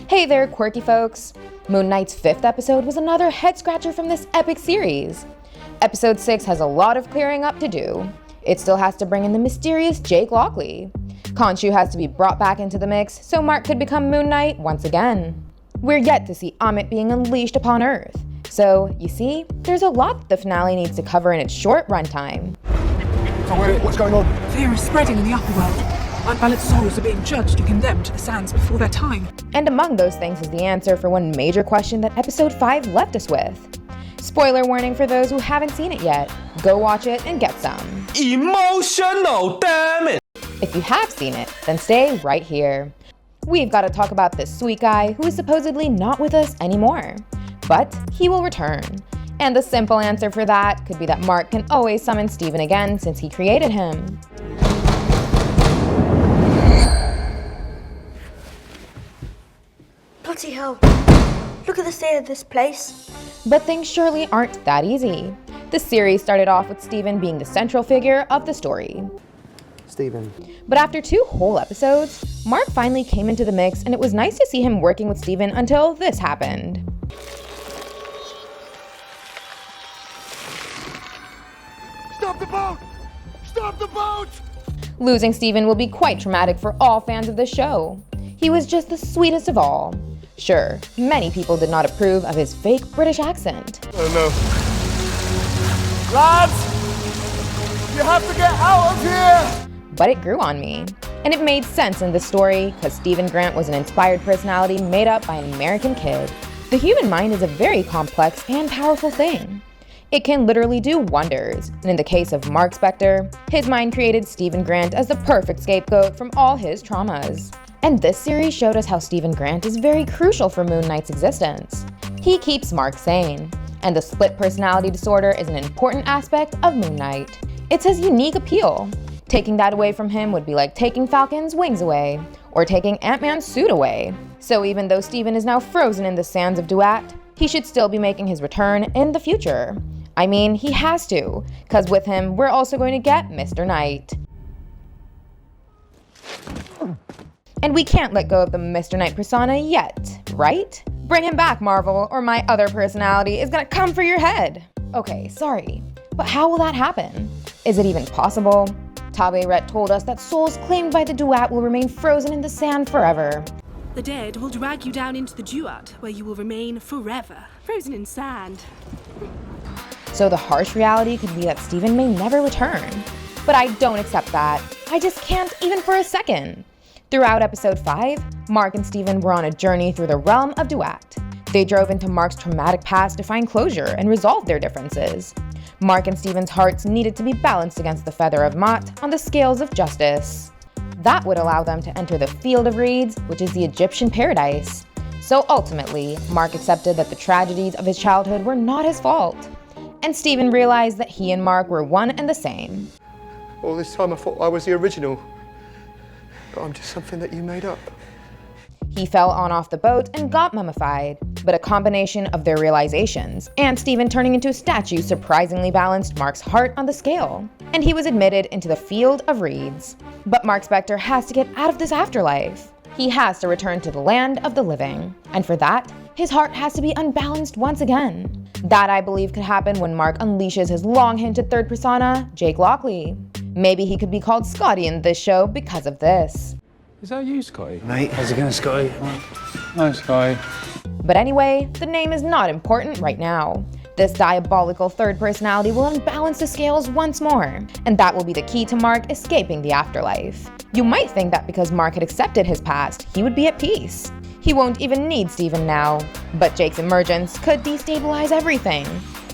Hey there, quirky folks! Moon Knight's 5th episode was another head-scratcher from this epic series. Episode 6 has a lot of clearing up to do. It still has to bring in the mysterious Jake Lockley. Khonshu has to be brought back into the mix so Marc could become Moon Knight once again. We're yet to see Amit being unleashed upon Earth. So, you see, there's a lot the finale needs to cover in its short runtime. So what's going on? Fear is spreading in the upper world. Unbalanced souls are being judged and condemned to the sands before their time. And among those things is the answer for one major question that episode 5 left us with. Spoiler warning for those who haven't seen it yet. Go watch it and get some. Emotional, damn it! If you have seen it, then stay right here. We've got to talk about this sweet guy who is supposedly not with us anymore. But he will return. And the simple answer for that could be that Marc can always summon Steven again since he created him. Bloody hell. Look at the state of this place. But things surely aren't that easy. The series started off with Steven being the central figure of the story. Steven. But after 2 whole episodes, Marc finally came into the mix and it was nice to see him working with Steven until this happened. Stop the boat! Stop the boat! Losing Steven will be quite traumatic for all fans of the show. He was just the sweetest of all. Sure, many people did not approve of his fake British accent. Oh no. Lads! You have to get out of here! But it grew on me. And it made sense in the story because Steven Grant was an inspired personality made up by an American kid. The human mind is a very complex and powerful thing. It can literally do wonders, and in the case of Marc Spector, his mind created Steven Grant as the perfect scapegoat from all his traumas. And this series showed us how Steven Grant is very crucial for Moon Knight's existence. He keeps Marc sane, and the split personality disorder is an important aspect of Moon Knight. It's his unique appeal. Taking that away from him would be like taking Falcon's wings away, or taking Ant-Man's suit away. So even though Steven is now frozen in the sands of Duat, he should still be making his return in the future. I mean, he has to, because with him, we're also going to get Mr. Knight. And we can't let go of the Mr. Knight persona yet, right? Bring him back, Marvel, or my other personality is gonna come for your head. Okay, sorry, but how will that happen? Is it even possible? Tabe Rhett told us that souls claimed by the Duat will remain frozen in the sand forever. The dead will drag you down into the Duat, where you will remain forever, frozen in sand. So the harsh reality could be that Steven may never return. But I don't accept that. I just can't even for a second. Throughout episode 5, Marc and Steven were on a journey through the realm of Duat. They drove into Marc's traumatic past to find closure and resolve their differences. Marc and Steven's hearts needed to be balanced against the feather of Mot on the scales of justice. That would allow them to enter the Field of Reeds, which is the Egyptian paradise. So ultimately, Marc accepted that the tragedies of his childhood were not his fault. And Steven realized that he and Marc were one and the same. All this time I thought I was the original. But I'm just something that you made up. He fell on off the boat and got mummified, but a combination of their realizations and Steven turning into a statue surprisingly balanced Marc's heart on the scale, and he was admitted into the Field of Reeds. But Marc Spector has to get out of this afterlife. He has to return to the land of the living, and for that, his heart has to be unbalanced once again. That, I believe, could happen when Marc unleashes his long-hinted third persona, Jake Lockley. Maybe he could be called Scotty in this show because of this. Is that you, Scotty? Mate, how's it going, Scotty? No, Scotty. But anyway, the name is not important right now. This diabolical third personality will unbalance the scales once more, and that will be the key to Marc escaping the afterlife. You might think that because Marc had accepted his past, he would be at peace. He won't even need Steven now, but Jake's emergence could destabilize everything,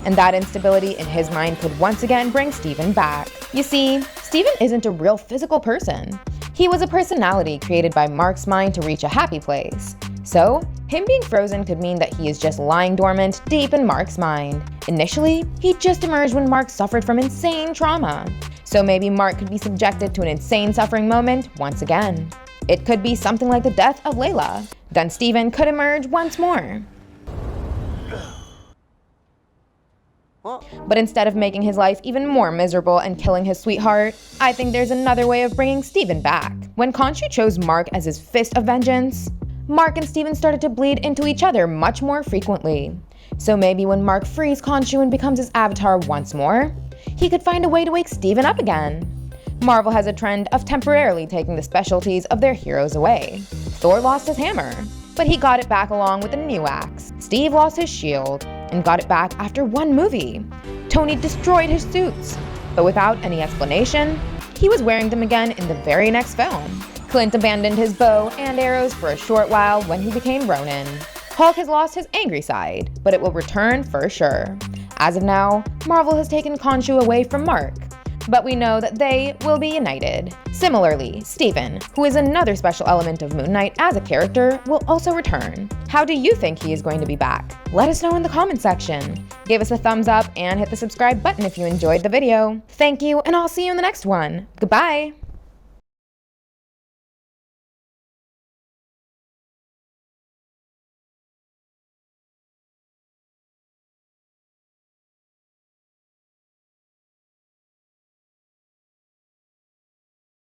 and that instability in his mind could once again bring Steven back. You see, Steven isn't a real physical person. He was a personality created by Marc's mind to reach a happy place. So, him being frozen could mean that he is just lying dormant deep in Marc's mind. Initially, he just emerged when Marc suffered from insane trauma. So maybe Marc could be subjected to an insane suffering moment once again. It could be something like the death of Layla. Then Steven could emerge once more. But instead of making his life even more miserable and killing his sweetheart, I think there's another way of bringing Steven back. When Khonshu chose Marc as his fist of vengeance, Marc and Steven started to bleed into each other much more frequently. So maybe when Marc frees Khonshu and becomes his avatar once more, he could find a way to wake Steven up again. Marvel has a trend of temporarily taking the specialties of their heroes away. Thor lost his hammer, but he got it back along with a new axe. Steve lost his shield and got it back after one movie. Tony destroyed his suits, but without any explanation, he was wearing them again in the very next film. Clint abandoned his bow and arrows for a short while when he became Ronin. Hulk has lost his angry side, but it will return for sure. As of now, Marvel has taken Khonshu away from Marc, but we know that they will be united. Similarly, Steven, who is another special element of Moon Knight as a character, will also return. How do you think he is going to be back? Let us know in the comment section. Give us a thumbs up and hit the subscribe button if you enjoyed the video. Thank you, and I'll see you in the next one. Goodbye!